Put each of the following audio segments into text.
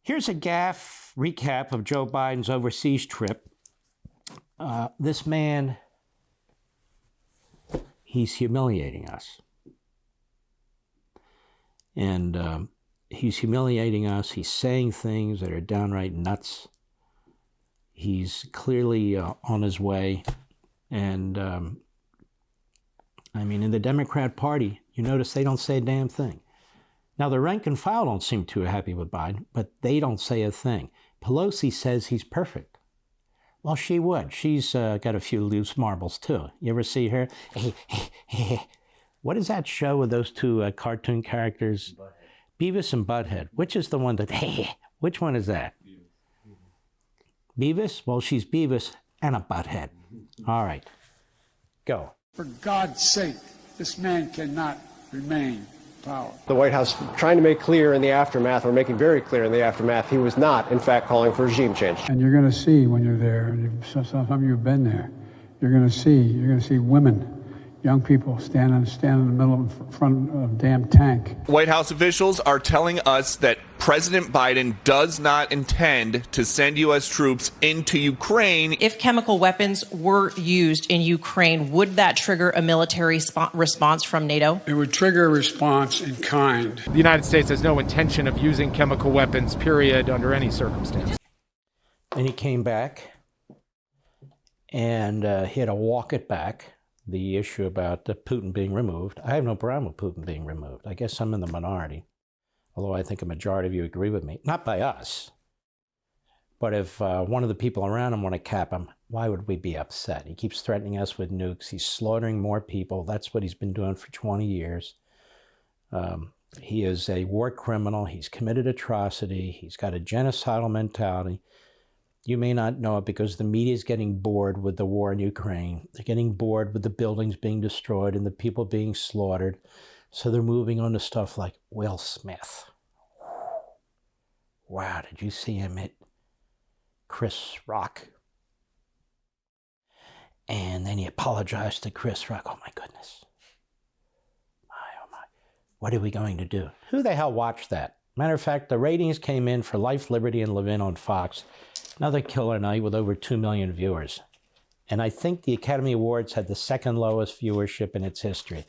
Here's a Gaffe recap of Joe Biden's overseas trip. This man, he's humiliating us. And he's humiliating us. He's saying things that are downright nuts. He's clearly on his way. And, I mean, in the Democrat Party, you notice they don't say a damn thing. Now, the rank and file don't seem too happy with Biden, but they don't say a thing. Pelosi says he's perfect. Well, she would. She's got a few loose marbles, too. You ever see her? What is that show with those two cartoon characters? Beavis and Butthead. Which is the one that, which one is that? Beavis? Well, she's Beavis and a butthead. All right. Go. For God's sake, this man cannot remain power. The White House trying to make clear in the aftermath, or making very clear in the aftermath, he was not, in fact, calling for regime change. And you're going to see when you're there, and some of you have been there, you're going to see women, young people stand in the middle of front of a damn tank. White House officials are telling us that President Biden does not intend to send U.S. troops into Ukraine. If chemical weapons were used in Ukraine, would that trigger a military response from NATO? It would trigger a response in kind. The United States has no intention of using chemical weapons, period, under any circumstance. And he came back, and he had to walk it back. The issue about Putin being removed. I have no problem with Putin being removed. I guess I'm in the minority, although I think a majority of you agree with me. Not by us, but if one of the people around him want to cap him, why would we be upset? He keeps threatening us with nukes. He's slaughtering more people. That's what he's been doing for 20 years. He is a war criminal. He's committed atrocity. He's got a genocidal mentality. You may not know it because the media is getting bored with the war in Ukraine. They're getting bored with the buildings being destroyed and the people being slaughtered. So they're moving on to stuff like Will Smith. Wow, did you see him hit Chris Rock? And then he apologized to Chris Rock. Oh my goodness. Oh my. What are we going to do? Who the hell watched that? Matter of fact, the ratings came in for Life, Liberty, and Levin on Fox. Another killer night with over 2 million viewers. And I think the Academy Awards had the second lowest viewership in its history.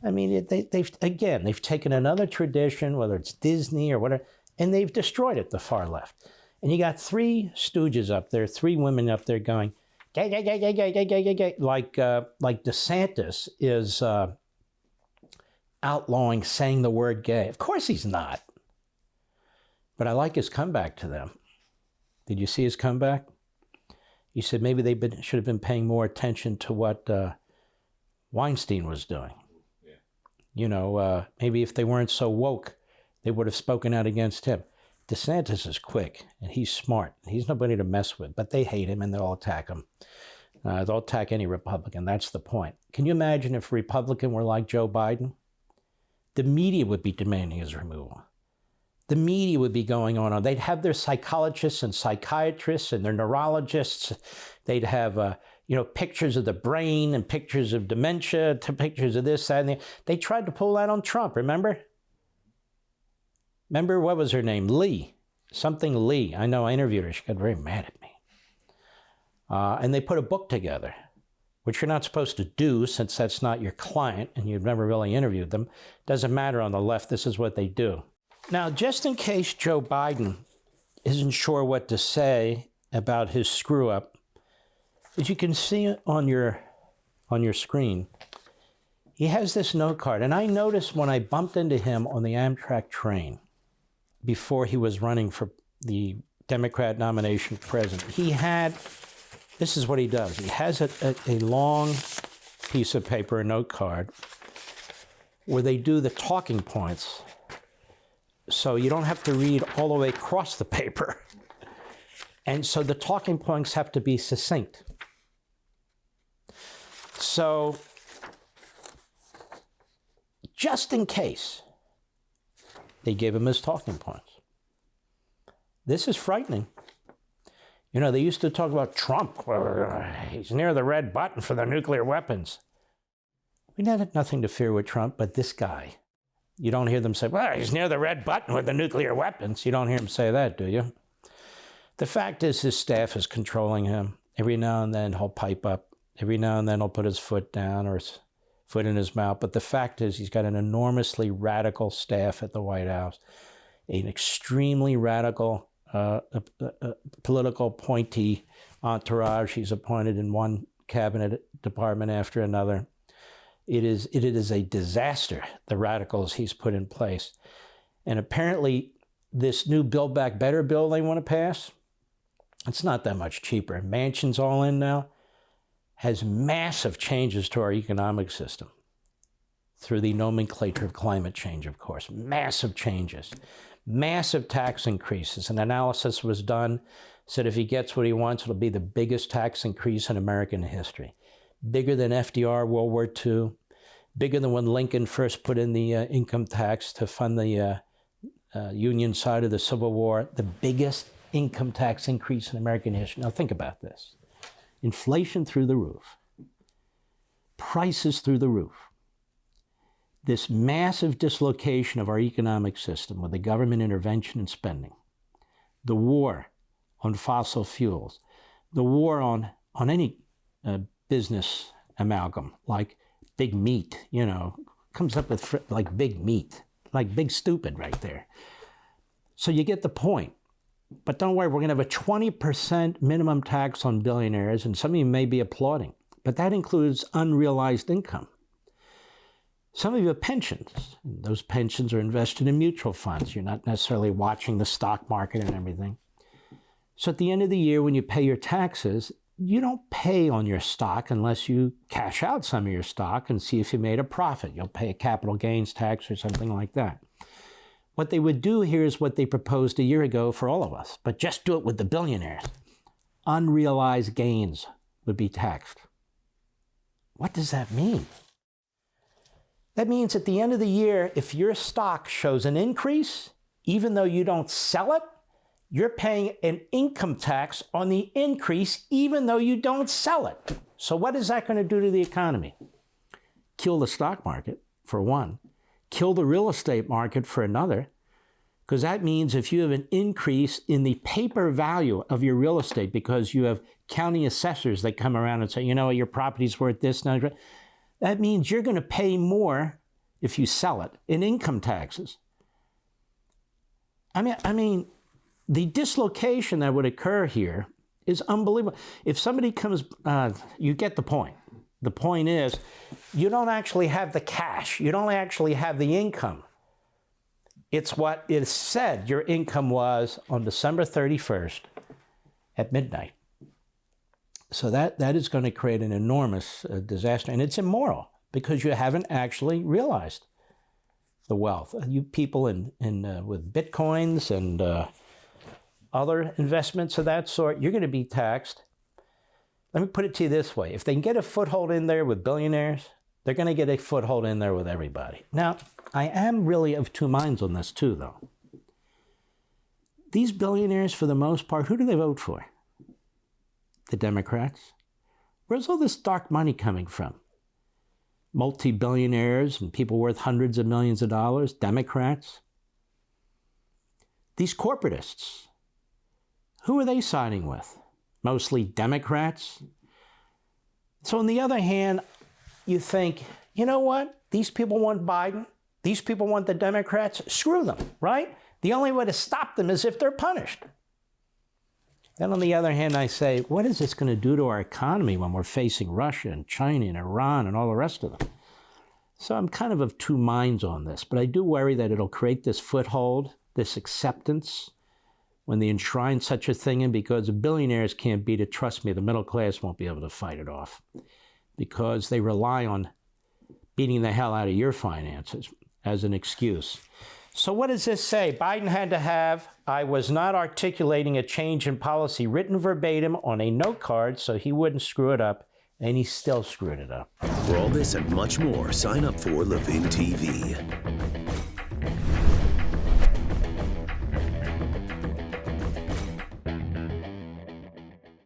I mean, they've taken another tradition, whether it's Disney or whatever, and they've destroyed it, the far left. And you got three stooges up there, three women up there going, gay, gay, gay, gay, gay, gay, gay, gay, gay. Like DeSantis is outlawing saying the word gay. Of course he's not. But I like his comeback to them. Did you see his comeback? He said maybe they should have been paying more attention to what Weinstein was doing. Yeah. You know, maybe if they weren't so woke, they would have spoken out against him. DeSantis is quick, and he's smart. He's nobody to mess with, but they hate him, and they'll attack him. They'll attack any Republican. That's the point. Can you imagine if a Republican were like Joe Biden? The media would be demanding his removal. The media would be going on. They'd have their psychologists and psychiatrists and their neurologists. They'd have, pictures of the brain and pictures of dementia, pictures of this, that, and the. They tried to pull that on Trump, remember? Remember, what was her name? Lee. Something Lee. I know, I interviewed her. She got very mad at me. And they put a book together, which you're not supposed to do since that's not your client and you've never really interviewed them. Doesn't matter on the left. This is what they do. Now, just in case Joe Biden isn't sure what to say about his screw-up, as you can see on your screen, he has this note card. And I noticed when I bumped into him on the Amtrak train before he was running for the Democrat nomination for president, he had, this is what he does. He has a long piece of paper, a note card, where they do the talking points. So you don't have to read all the way across the paper. And so the talking points have to be succinct. So just in case, they gave him his talking points. This is frightening. You know, they used to talk about Trump. He's near the red button for the nuclear weapons. We had nothing to fear with Trump, but this guy. You don't hear them say, well, he's near the red button with the nuclear weapons. You don't hear him say that, do you? The fact is his staff is controlling him. Every now and then he'll pipe up. Every now and then he'll put his foot down or his foot in his mouth. But the fact is he's got an enormously radical staff at the White House, an extremely radical political appointee entourage he's appointed in one cabinet department after another. It is a disaster, the radicals he's put in place. And apparently this new Build Back Better bill they want to pass, it's not that much cheaper. Manchin's all in now, has massive changes to our economic system through the nomenclature of climate change, of course. Massive changes, massive tax increases. An analysis was done, said if he gets what he wants, it'll be the biggest tax increase in American history. Bigger than FDR, World War II, bigger than when Lincoln first put in the income tax to fund the Union side of the Civil War, the biggest income tax increase in American history. Now think about this. Inflation through the roof, prices through the roof. This massive dislocation of our economic system with the government intervention and spending, the war on fossil fuels, the war on any business amalgam, like big meat, comes up with like big meat, like big stupid right there. So you get the point. But don't worry, we're going to have a 20% minimum tax on billionaires, and some of you may be applauding, but that includes unrealized income. Some of you have pensions. Those pensions are invested in mutual funds. You're not necessarily watching the stock market and everything. So at the end of the year, when you pay your taxes, you don't pay on your stock unless you cash out some of your stock and see if you made a profit. You'll pay a capital gains tax or something like that. What they would do here is what they proposed a year ago for all of us, but just do it with the billionaires. Unrealized gains would be taxed. What does that mean? That means at the end of the year, if your stock shows an increase, even though you don't sell it, you're paying an income tax on the increase, even though you don't sell it. So what is that going to do to the economy? Kill the stock market, for one. Kill the real estate market, for another. Because that means if you have an increase in the paper value of your real estate because you have county assessors that come around and say, your property's worth this, now, that means you're going to pay more if you sell it in income taxes. I mean, the dislocation that would occur here is unbelievable. If somebody comes, you get the point. The point is, you don't actually have the cash. You don't actually have the income. It's what it said your income was on December 31st at midnight. So that is going to create an enormous disaster. And it's immoral because you haven't actually realized the wealth. You people with Bitcoins and other investments of that sort, you're going to be taxed. Let me put it to you this way. If they can get a foothold in there with billionaires, they're going to get a foothold in there with everybody. Now, I am really of two minds on this too, though. These billionaires, for the most part, who do they vote for? The Democrats. Where's all this dark money coming from? Multi-billionaires and people worth hundreds of millions of dollars, Democrats. These corporatists, who are they siding with? Mostly Democrats. So on the other hand, you think, you know what? These people want Biden. These people want the Democrats. Screw them, right? The only way to stop them is if they're punished. Then on the other hand, I say, what is this going to do to our economy when we're facing Russia and China and Iran and all the rest of them? So I'm kind of two minds on this, but I do worry that it'll create this foothold, this acceptance, when they enshrine such a thing in, because the billionaires can't beat it. Trust me, the middle class won't be able to fight it off because they rely on beating the hell out of your finances as an excuse. So what does this say? Biden had to have, I was not articulating a change in policy written verbatim on a note card so he wouldn't screw it up, and he still screwed it up. For all this and much more, sign up for LevinTV.